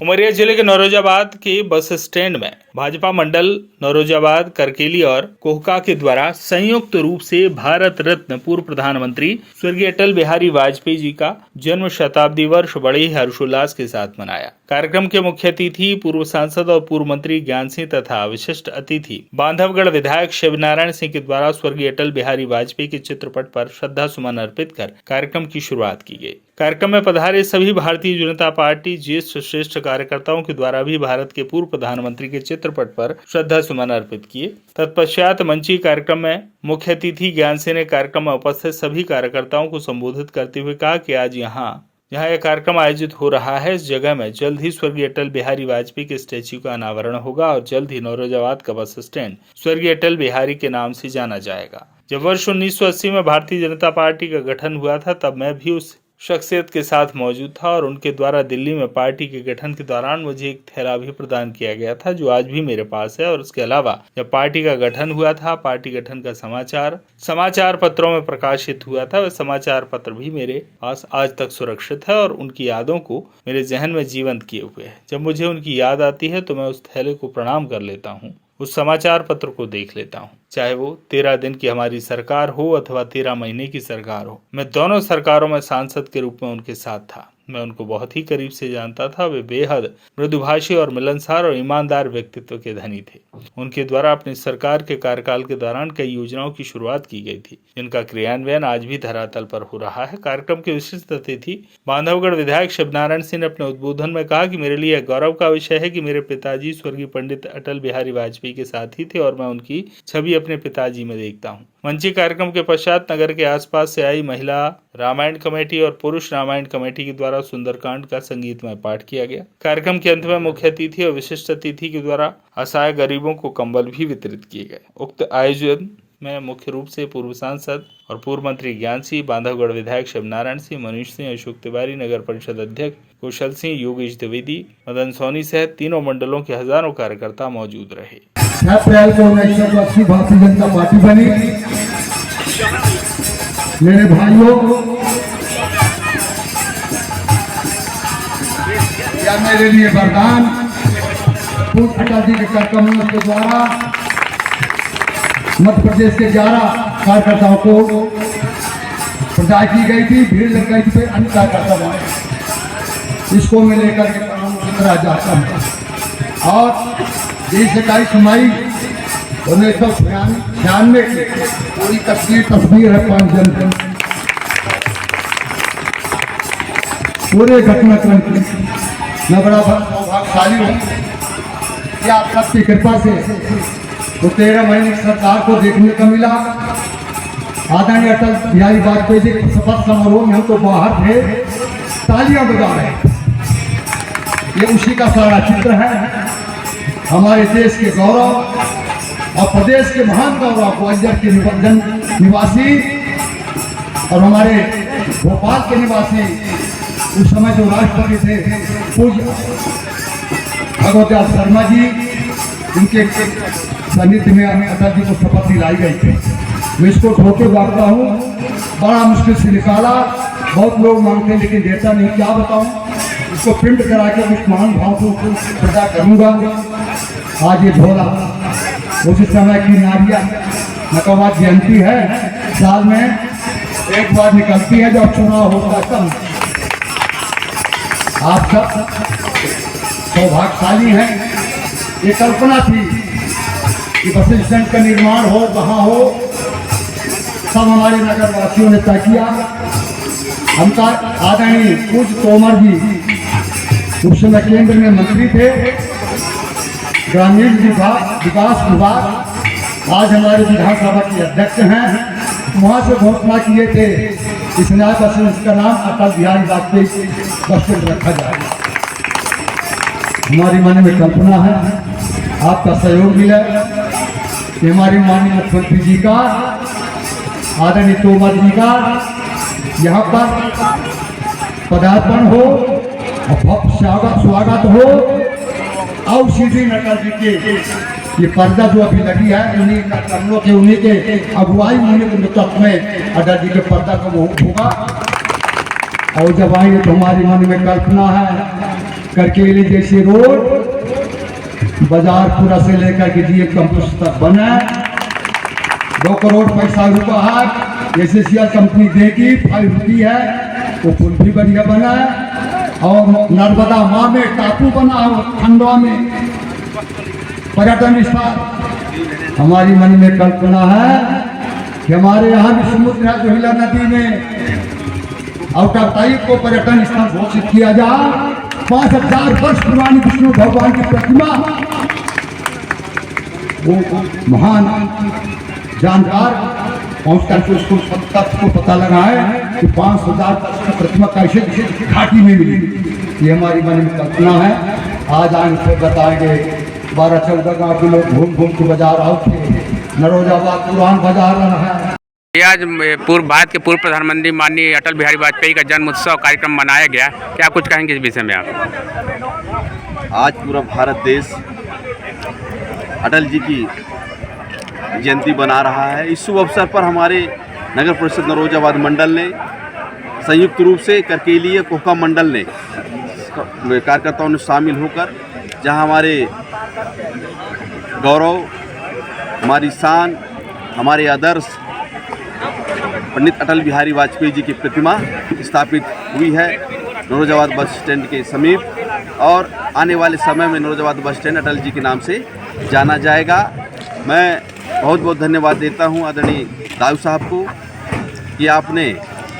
उमरिया जिले के नौरोजाबाद के बस स्टैंड में भाजपा मंडल नौरोजाबाद, करकेली और कोहका के द्वारा संयुक्त रूप से भारत रत्न पूर्व प्रधानमंत्री स्वर्गीय अटल बिहारी वाजपेयी जी का जन्म शताब्दी वर्ष बड़े ही हर्षोल्लास के साथ मनाया। कार्यक्रम के मुख्य अतिथि पूर्व सांसद और पूर्व मंत्री ज्ञान सिंह तथा विशिष्ट अतिथि बांधवगढ़ विधायक शिवनारायण सिंह के द्वारा स्वर्गीय अटल बिहारी वाजपेयी के चित्रपट पर श्रद्धा सुमन अर्पित कर कार्यक्रम की शुरुआत की गई। कार्यक्रम में पधारे सभी भारतीय जनता पार्टी ज्येष्ठ श्रेष्ठ कार्यकर्ताओं के द्वारा भी भारत के पूर्व प्रधानमंत्री के चित्रपट पर श्रद्धा सुमन अर्पित किए। तत्पश्चात मंची कार्यक्रम में मुख्य अतिथि ज्ञान सिंह ने कार्यक्रम में उपस्थित सभी कार्यकर्ताओं को संबोधित करते हुए कहा कि आज जहाँ यह कार्यक्रम आयोजित हो रहा है, इस जगह में जल्द ही स्वर्गीय अटल बिहारी वाजपेयी के स्टैच्यू का अनावरण होगा और जल्द ही नौरोजाबाद का बस स्टैंड स्वर्गीय अटल बिहारी के नाम से जाना जाएगा। जब वर्ष 1980 में भारतीय जनता पार्टी का गठन हुआ था, तब मैं भी उस शख्सियत के साथ मौजूद था और उनके द्वारा दिल्ली में पार्टी के गठन के दौरान मुझे एक थैला भी प्रदान किया गया था, जो आज भी मेरे पास है। और उसके अलावा जब पार्टी का गठन हुआ था, पार्टी गठन का समाचार पत्रों में प्रकाशित हुआ था, वह समाचार पत्र भी मेरे पास आज तक सुरक्षित है और उनकी यादों को मेरे जहन में जीवंत किए हुए है। जब मुझे उनकी याद आती है तो मैं उस थैले को प्रणाम कर लेता हूँ, उस समाचार पत्र को देख लेता हूँ, चाहे वो 13 दिन की हमारी सरकार हो अथवा 13 महीने की सरकार हो। मैं दोनों सरकारों में सांसद के रूप में उनके साथ था। मैं उनको बहुत ही करीब से जानता था। वे बेहद मृदुभाषी और मिलनसार और ईमानदार व्यक्तित्व के धनी थे। उनके द्वारा अपनी सरकार के कार्यकाल के दौरान कई योजनाओं की शुरुआत की गई थी, जिनका क्रियान्वयन आज भी धरातल पर हो रहा है। कार्यक्रम के विशिष्ट अतिथि बांधवगढ़ विधायक शिवनारायण सिंह ने अपने उद्बोधन में कहा कि मेरे लिए गौरव का विषय है कि मेरे पिताजी स्वर्गीय पंडित अटल बिहारी वाजपेयी के साथी थे और मैं उनकी छवि अपने पिताजी में देखता हूँ। मंची कार्यक्रम के पश्चात नगर के आसपास से आई महिला रामायण कमेटी और पुरुष रामायण कमेटी के द्वारा सुंदरकांड का संगीतमय पाठ किया गया। कार्यक्रम के अंत में मुख्य अतिथि और विशिष्ट अतिथि के द्वारा असहाय गरीबों को कंबल भी वितरित किए गए। उक्त आयोजन में मुख्य रूप से पूर्व सांसद और पूर्व मंत्री ज्ञान सिंह, बांधवगढ़ विधायक शिवनारायण सिंह, मनीष सिंह, अशोक तिवारी, नगर परिषद अध्यक्ष कुशल सिंह, योगेश द्विवेदी, मदन सोनी सहित तीनों मंडलों के हजारों कार्यकर्ता मौजूद रहे। 6 अप्रैल को 1980 भारतीय जनता पार्टी बनी। मेरे भाइयों, यह मेरे लिए वरदान पूर्व अटल जी के कार्यक्रमों के द्वारा मध्य प्रदेश के 11 कार्यकर्ताओं को प्रदान की गई थी। भीड़ लग गई थी, फिर अन्य कार्यकर्ता बने। इसको मैं लेकर के प्रणाम जाता हूँ। और 27 मई 1996 की पूरी तस्वीर है 5 जनवरी पूरे घटनाक्रम की। मैं बड़ा सौभाग्यशाली हूँ कि आप सबकी कृपा से तो 13 महीने की सरकार को देखने को मिला। आदरणीय अटल बिहारी वाजपेयी जी के शपथ समारोह में हम तो बाहर थे, तालियां बजा रहे। ये उसी का सारा चित्र है। हमारे देश के गौरव और प्रदेश के महान गौरव ग्वालियर के निवासी और हमारे भोपाल के निवासी उस समय जो राष्ट्रपति थे पूज्य भगवत शर्मा जी, उनके सानिध्य में हमें अटल जी को शपथ दिलाई गई थी। मैं इसको ठोके भागता हूँ, बड़ा मुश्किल से निकाला। बहुत लोग मांगते हैं लेकिन देता नहीं, क्या बताऊँ। इसको प्रिंट करा के उस महान भाव को प्रदा करूँगा। आज ये झोला उसी समय की नारिया नकवाद जयंती है, साल में एक बार निकलती है जब चुनाव होता है तब। आप सब सौभाग्यशाली हैं। ये कल्पना थी कि बस स्टैंड का निर्माण हो, वहाँ हो, सब हमारे नगर वासियों ने तय किया। हमका आदरणीय पूज्य तोमर जी उस समय केंद्र में मंत्री थे, ग्रामीण विकास विभाग, आज हमारे विधानसभा के अध्यक्ष हैं। वहाँ से घोषणा किए थे इस नया बस का नाम अटल बिहारी वाजपेयी बस स्टैंड रखा जाएगा। हमारी मन में कल्पना है, आपका सहयोग मिला कि हमारे माननीय मुख्यमंत्री जी का, आदरणीय तोमर जी का यहाँ पर पदार्पण हो और स्वागत हो। और सीधी अटल जी के ये पर्दा जो अभी लगी है, उन्हीं कमलों के, उन्हीं के अगुवाई, उन्हीं के नेतृत्व में अटल जी के पर्दा का वो होगा। और जब आएंगे तो हमारी मन में कल्पना है करकेली जैसे रोड बाजार पूरा से लेकर के जीए कंपोस्ट तक बना है। 2 करोड़ पैसा रुका है, एसएससीएल कंपनी देगी, फाइल रुकी है, वो पुल भी बढ़िया बना है। और नर्मदा माँ में टापू बना है, खंडवा में पर्यटन स्थल। हमारी मन में कल्पना है कि हमारे यहाँ भी समुद्र है, जोहिला नदी में आउट ऑफ टाइप को पर्यटन स्थल घोषित किया जाए। 5000 वर्ष पुरानी विष्णु भगवान की प्रतिमा, वो महान जानकार पहुंच करके उसको तथ्य को पता लगा है कि 5000 वर्ष की प्रतिमा कैसे घाटी में मिली। ये हमारी मन में कल्पना है। आज आएंगे बताएंगे 12-14 गाँव के लोग घूम घूम के बाजार आओ थे, नरोजाबाद पुरान बाजार रहा है। ये आज भारत के पूर्व प्रधानमंत्री माननीय अटल बिहारी वाजपेयी का जन्म उत्सव कार्यक्रम मनाया गया। क्या कुछ कहेंगे इस विषय में आप? आज पूरा भारत देश अटल जी की जयंती बना रहा है। इस शुभ अवसर पर हमारे नगर परिषद नरोजाबाद मंडल ने संयुक्त रूप से करकेली कोहका मंडल ने कार्यकर्ताओं ने शामिल होकर, जहां हमारे गौरव, हमारी शान, हमारे आदर्श पंडित अटल बिहारी वाजपेयी जी की प्रतिमा स्थापित हुई है नरोजाबाद बस स्टैंड के समीप। और आने वाले समय में नरोजाबाद बस स्टैंड अटल जी के नाम से जाना जाएगा। मैं बहुत बहुत धन्यवाद देता हूं आदरणीय दाऊ साहब को कि आपने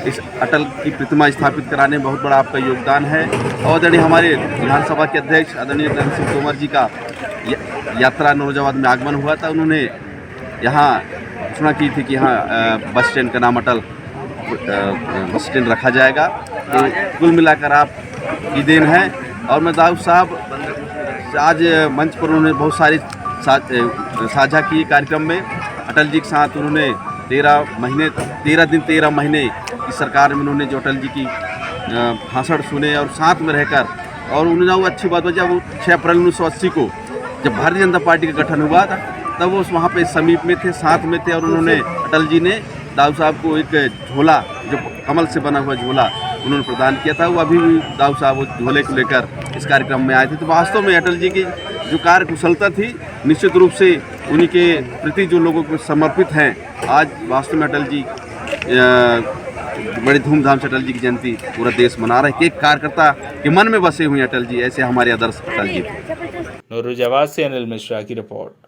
इस अटल की प्रतिमा स्थापित कराने में बहुत बड़ा आपका योगदान है। और आदरणीय हमारे विधानसभा के अध्यक्ष आदरणीय नरेंद्र सिंह तोमर जी का यात्रा नरोजाबाद में आगमन हुआ था। उन्होंने यहाँ घोषणा की थी कि यहाँ बस स्टैंड का नाम अटल बस स्टैंड रखा जाएगा। तो कुल मिलाकर आप की देन है। और मैं दाऊद साहब आज मंच पर उन्होंने बहुत सारे साझा किए कार्यक्रम में। अटल जी के साथ उन्होंने 13 दिन 13 महीने की सरकार में उन्होंने जो अटल जी की भाषण सुने और साथ में रहकर, और उन्होंने वो अच्छी बात वजह वो 6 अप्रैल 1980 को जब भारतीय जनता पार्टी का गठन हुआ था तब वो वहाँ पे समीप में थे, साथ में थे। और उन्होंने अटल जी ने दाऊ साहब को एक झोला, जो कमल से बना हुआ झोला उन्होंने प्रदान किया था। वो अभी भी दाऊ साहब वो झोले को लेकर इस कार्यक्रम में आए थे। तो वास्तव में अटल जी की जो कार्य कुशलता थी, निश्चित रूप से उन्हीं के प्रति जो लोगों को समर्पित हैं, आज वास्तव में अटल जी बड़ी धूमधाम से अटल जी की जयंती पूरा देश मना रहा है। एक कार्यकर्ता के मन में बसे हुए अटल जी, ऐसे हमारे आदर्श अटल जी थे। नौरोजाबाद से अनिल मिश्रा की रिपोर्ट।